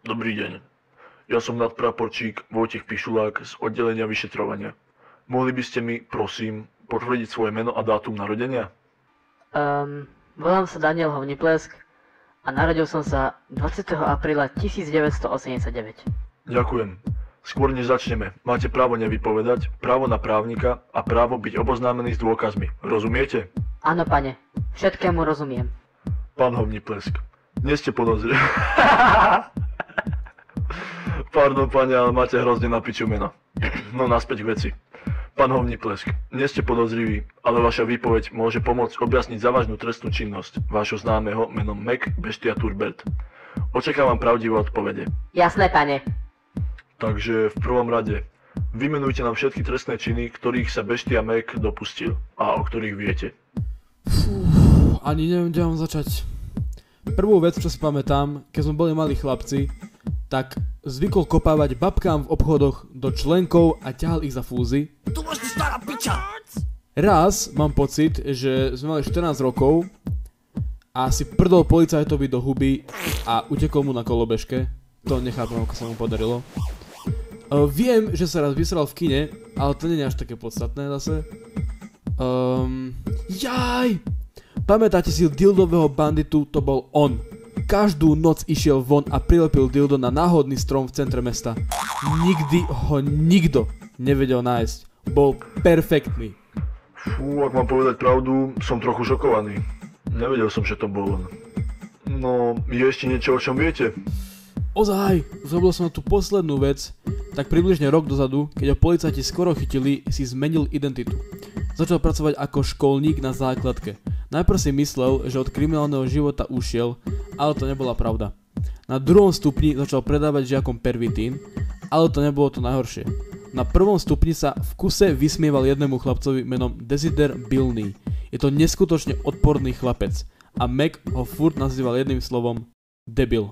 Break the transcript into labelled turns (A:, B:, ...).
A: Dobrý deň. Ja som nadpraporčík Vojtech Pišulák z oddelenia vyšetrovania. Mohli by ste mi, prosím, potvrdiť svoje meno a dátum narodenia?
B: Volám sa Daniel Hovniplesk a narodil som sa 20. apríla 1989.
A: Ďakujem. Skôr než začneme, máte právo nevypovedať, právo na právnika a právo byť oboznámený s dôkazmi. Rozumiete?
B: Áno, pane. Všetkému rozumiem.
A: Pán Hovniplesk, nie ste podozriví. Pardon, pane, ale máte hrozne na piču meno. No naspäť k veci. Pán Hovniplesk, nie ste podozriví, ale vaša výpoveď môže pomôcť objasniť závažnú trestnú činnosť vášho známeho menom Mac Bestia Turbert. Očakávam pravdivé odpovede.
B: Jasné, pane.
A: Takže v prvom rade, vymenujte nám všetky trestné činy, ktorých sa Bestia Mac dopustil a o ktorých viete.
C: Ani neviem, kde mám začať. Prvú vec, čo si pamätám, keď sme boli malí chlapci, tak zvykol kopávať babkám v obchodoch do členkov a ťahal ich za fúzy.
D: Tu máš stará piča!
C: Raz mám pocit, že sme mali 14 rokov a si prdol policajtovi do huby a utekol mu na kolobežke. To nechápem, ako sa mu podarilo. Viem, že sa raz vysral v kine, ale to nie je až také podstatné zase. Jaj! Pamätáte si dildového banditu? To bol on. Každú noc išiel von a prilepil dildo na náhodný strom v centre mesta. Nikdy ho nikto nevedel nájsť. Bol perfektný.
A: Fú, ak mám povedať pravdu, som trochu šokovaný. Nevedel som, že to bol on. No, je ešte niečo, o čom viete?
C: Ozaj, zrobil som na tú poslednú vec, tak približne rok dozadu, keď ho policajti skoro chytili, si zmenil identitu. Začal pracovať ako školník na základke. Najprv si myslel, že od kriminálneho života ušiel, ale to nebola pravda. Na druhom stupni začal predávať žiakom pervitín, ale to nebolo to najhoršie. Na prvom stupni sa v kuse vysmieval jednému chlapcovi menom Desider Bilný. Je to neskutočne odporný chlapec a Mac ho furt nazýval jedným slovom debil.